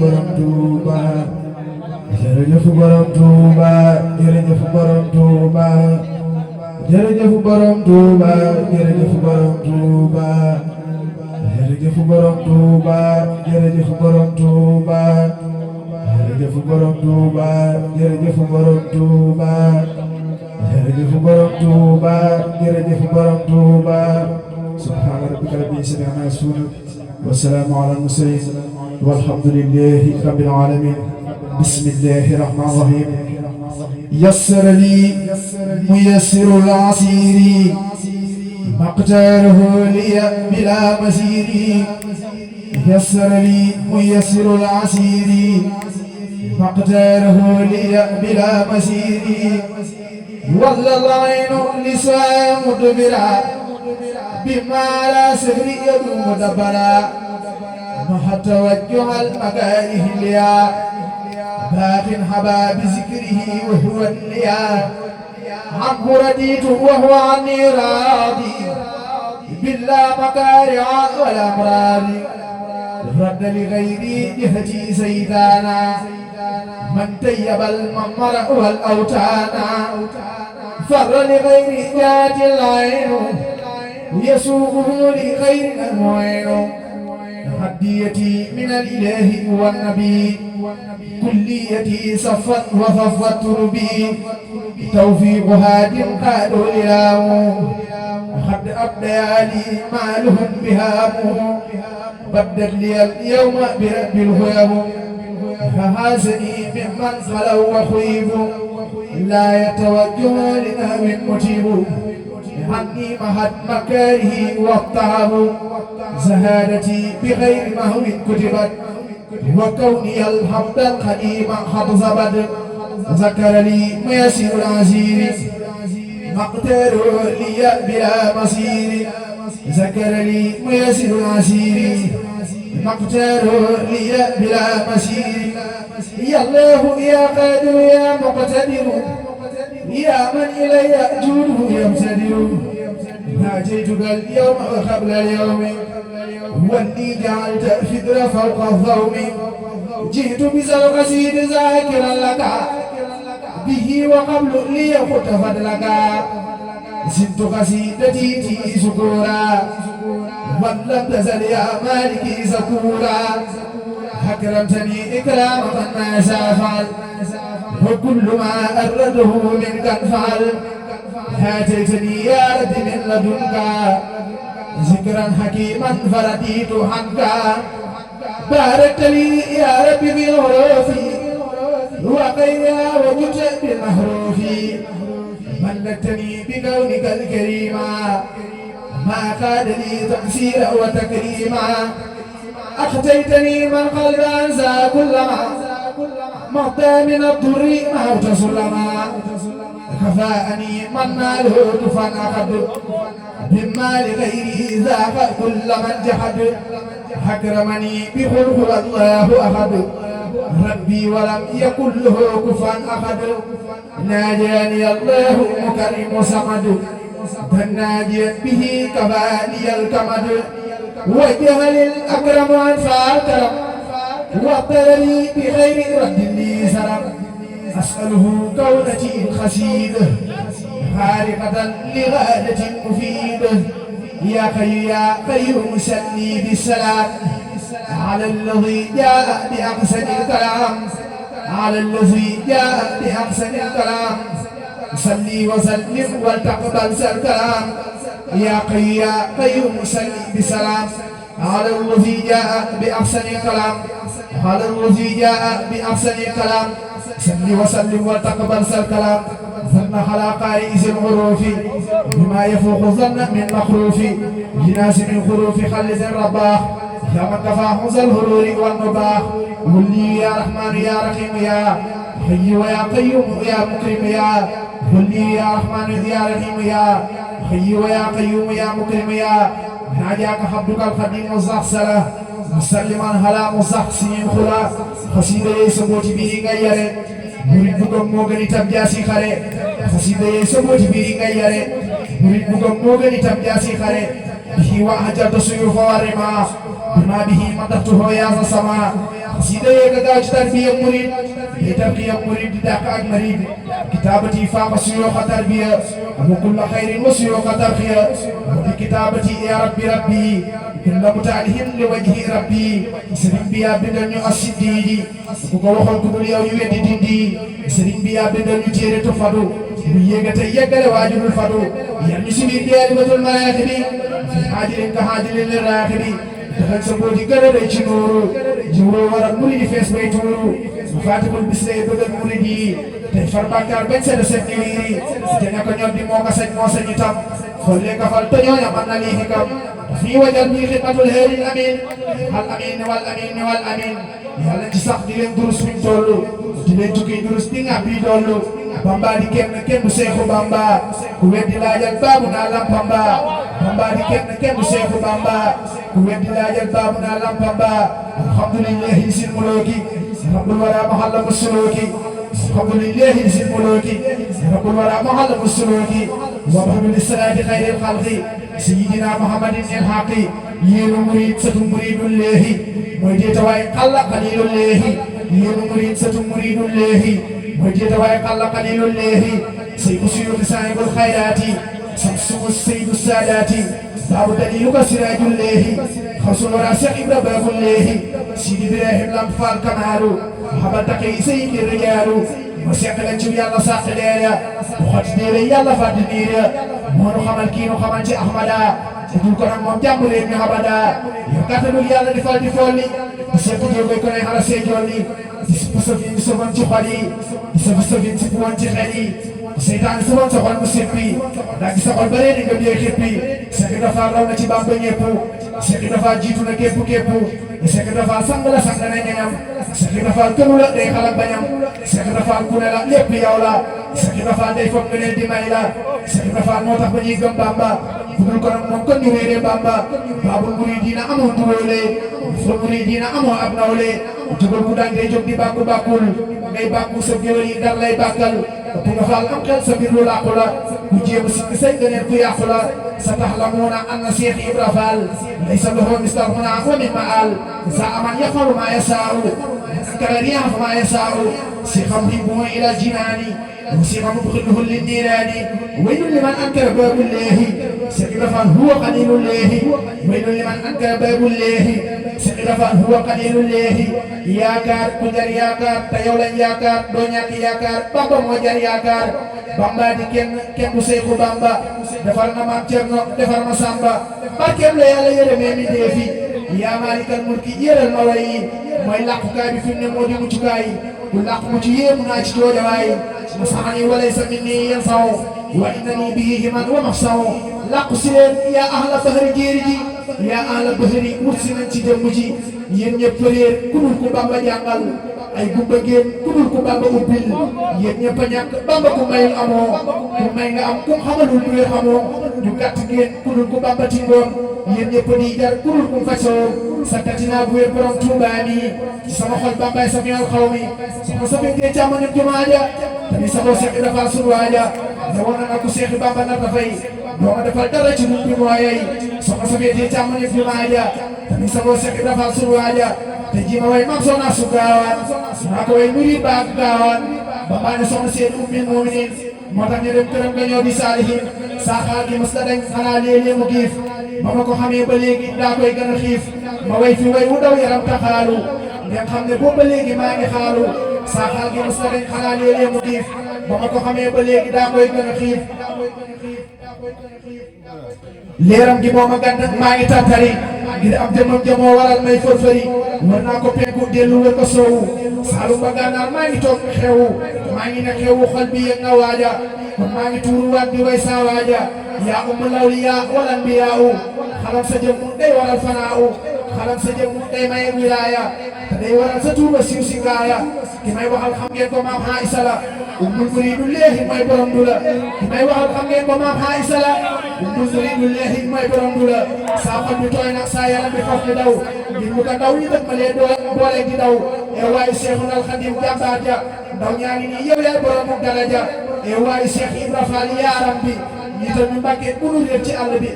borom Touba jërëjëf borom Touba jërëjëf borom Touba jërëjëf borom Touba jërëjëf borom Touba jërëjëf borom Touba jërëjëf borom Touba jërëjëf borom Touba jërëjëf borom Touba jërëjëf borom Touba jërëjëf borom Touba subhaana rabbika rabbil izzati ammaa yasifuun wa salaamun alal mursaliin walhamdulillaahi rabbil aalamiin bismillaahi rahmaani rahiim yassara lii muyassirul asiiri maqtaarahu liya bilaa masiiri yassara lii muyassirul asiiri maqtaarahu liya bilaa masiiri walla laynu lisaa mudbiraa bimaa laa sahri yaduumu dabaraa مع توجه المكاره ليا باق حبا بذكره وهو الليا عنه رديت وهو عني راضي بالله مكارع والأمراض رد لغيري جهتي سيدانا من طيب الممر والأوتانا فر لغيري جات العين يسوقه لغير المعين هديتي من الإله والنبي كليتي صفت وصفت تربي توفيق هاد قالوا الإله قد أبدى لي مالهم بهام بدت لي اليوم برب الهيام فهازني ممن خلوا وخيبوا لا يتوجه لنهو متيب عني مهد مكاره والطعب زهادتي بغير مهو كتبت وكوني الحمد القديم قد زبد ذكر لي ميسر العزير مقتر لي بلا مصير ذكر لي ميسر العزير مقتر لي بلا مسير يا الله يا قادر يا مقتدر يا من إلي جوده يمتدر ناجيتك اليوم وقبل اليوم واللي جعلت فدر فوق الظوم جئت بذا القصيد ذاكرا لك به وقبل لي قلت فضلك زدت قصيدتي شكورا ولم تزل يا مالكي زكورا أكرمتني إكرام من ما سافعل وكل ما أرده منك انفعل هاتيتني يا رب من لدنك ذكرا حكيما فرديت عنك باركت لي يا رب بالحروف وغيرها وجدت بالمحروف ملكتني بكونك الكريم ما قاد لي تقصيرا وتكريما أخطيتني من قلب أنسى كلما مضى من الضر ما تسلما خفاءني من ناله دفا أخذ مما لغيره ذاق كل من جحد أكرمني بخلق الله أحد ربي ولم يكن له كفوا أحد ناجاني الله مكرم صمد ناجيا به كفاني الكمد وجه للأكرم أنفع الكرم وطلبي بغير رد لي سرم أسأله كونتي الخسيدة خارقة لغادة مفيدة يا خي يا قيوم سلي بالسلام على الذي جاء بأحسن الكلام على الذي جاء بأحسن الكلام صلي وسلم ولتقبل الكلام يا خي يا قيوم سلي بسلام على الذي جاء بأحسن الكلام على الذي جاء بأحسن الكلام صل وسلم وتقبل الكلام ظن خلق رئيس الحروف بما يفوق ظن من مخروف جناس من خروف خلد الرباح يا من كفاه ذا الهرور والنباح ولي يا رحمن يا رحيم يا حي ويا قيوم يا مكرم يا ولي يا رحمن يا رحيم يا حي ويا قيوم يا مكرم يا ناجاك عبدك القديم الزحسلة مسلما على مزحسين خلا خسيدة سبوتي بيري غيره murid bu gëm moo gën itam jaasi xare xasida yi sa booti biir yi ngay yare murid bu gëm moo gën itam jaasi xare به وأهجرت سيوف ورما بما به مدحته يا ذا السماء سيدي قداج تربية مريد لترقية مريد داك مريد كتابتي فاق سيوخ تربية وكل خير وسيوخ ترقية وبكتابتي يا ربي كل متعلهم لوجه ربي سرين بيا بدن يؤسدي وكوخل كدول يو يويد دي سرين بيا بدن يتيري تفادو ويغتا يغل واجب الفادو يعني سبيل ديال بدل مراكبي في حاجل كحاجل للراكبي دخل سبودي قرر يجنورو جورو ورق مريد فيس بيتورو مفاتب البسري بدل مريدي تفر باكار بن سر سكيري سجنا كنيو دي موكا سج موسى نيتام خلي كفال تنيو يمنا لي حكم في وجه بي خدمة الهير الأمين والأمين والأمين يالا جساق دي لين دروس من تولو دي لين توكي دروس دي نابي دولو بامبا دي كم سيخو بامبا كوين دي لاجل بابو نالام بامبا دي كم سيخو بامبا كوين دي لاجل بابو نالام بامبا الحمد لله يسير ملوكي رب الورى محل مسلوكي الحمد لله يسير ملوكي رب الورى محل مسلوكي وبحب للصلاة خير الخلق سيدنا محمد الحقي يلو مريد ستو مريد الله مجيت واي قل قليل الله يلو مريد ستو مريد الله مجيت واي قل قليل الله سيد سيوف سائب الخيرات سمسو السيد السادات باب دليلك سراج الله خصول راسع باب الله سيد إبراهيم لمفال كمالو محبتك سيد الرجال وسيقل الجوية الله ساقل يا وخط ديري يلا فاد ديري مونو خمال كينو خمال جي أحمدا سيدو كرام مم جامل ابن حبدا يكاتلو يالا دفال دفولي سيكو جيوكي كناي حالا سيجولي سيسفين سفن جخالي سيسفين سفوان جخالي سيطان سفن سفن مسيبي لكي سفن بريني قبل يكيبي سيكو دفال رونا جي بامبو نيبو سيكو دفال جيتو نكيبو كيبو سيكو دفال سنگلا سنگلا نينام سيكو دفال كنولا دي خلق بنيام سيكو دفال كنولا ليبي يولا سيكو دفال دي فوق منل دي مايلا سيكو دفال موتاق بني گم بامبا budul kono mom kon ñu wéré bamba babul muridina amo durole fo muridina amo abnawle jogol ku dang day jog di bakku bakul ngay bakku sa gëwël yi dar lay bakkal bu nga fal am xel sa bir lu laqula ku jëm ci say gënel ku yaqula satahlamuna anna shaykh ibrafal laysa lahu mistarhuna wa min ma'al sa aman yafalu ma yasa'u karariya ma yasa'u si khamdi bu ila jinani وسيما مبخله للنيران ويل لمن أنكر باب الله سقرفا هو قليل الله ويل لمن أنكر باب الله سقرفا هو قليل الله ياكار كجر ياكار تيولا ياكار دونياك ياكار بابا موجر ياكار بامبا دي كن بسيخو بامبا دفرنا مام جرنو دفرنا سامبا باركم ليالا يرمي ديفي يا مالك الملك يرى الموي موي لاقوكاي بفيمني مودي مجوكاي كلاق مجيء مناجي جواي مسعني وليس مني ينفع وإنني به من ومحصع لقسين يا أهل بحر جيرجي يا أهل بحر مرسنا تجمجي ين يبرير كلكم بابا جانغال ay gumba ngeen kudul ku bamba ubbil yéen ñëpp a ñàkk bamba ku mayul amoo ku may nga am ku xamalul du xamoo ñu gàtt ngeen kudul ku bamba tingoon yéen ñëpp di jar kudul ku fasoo sakkatina bu wér borom tuubaani sama xol bambay sa ñal xaw mi sama sa fekkee càmmoñ ak jumaaja tani sama seex i dafa sunu waaja ne woon na ku seexi bamba na dafay doo ma defal dara ci nun bi mooyay sama sa fekkee càmmoñ ak jumaaja tani sama seex i dafa sunu waaja te ji ma way mam soxna su gaawaan naa ko way murid baak gaawaan bamba ne soxna seen ummil mu'minin moo tax ñu dem këram nga ñëw di saalihin saaxaar gi mos la dañ xanaa léeg-léeg mu giif ba ma ko xamee ba léegi daa koy gën a xiif ma way fi way wu daw yaram taxaalu ngeen xam ne boobu ba léegi maa ngi xaalu saaxaar gi mos la dañ xanaa léeg-léeg mu giif ba ma ko xamee ba léegi daa koy gën a xiif leeram gi moom a gànd maa ngi tàntari ngir am jëmam jëmoo waral may fërfëri war naa ko penku dellu wër ko soowu saalum ba gànnaar maa ngi toog xewu maa ngi ne xewu xol bi yëg na waaja kon maa ngi tuuru waat di way saa waaja yaa ummu lawliyaa wal anbiyaa xalam sa jëmm day waral fanaaw xalam sa jëmm day maye wilaaya te day waral sa tuur ba siiw si ngaaya ki may waxal xam ngeen ko maam Aïssa la ummul muriidu leehi mooy borom du la ki may waxal xam ngeen ko maam Aïssa la ummul muriidu leehi mooy borom du la saa xol bi tooy na saa yaram bi foofu di daw ngir mu ko daw ñu dëkk ma lee boole di daw e waaye Seexul Xadiim jàmbaar ja ndaw ñaa ngi nii yow yaay boromu daraja e waaye Cheikh Ibra Fall yaaram bi ñi tamit Mbàkke bu nu réer ci àll bi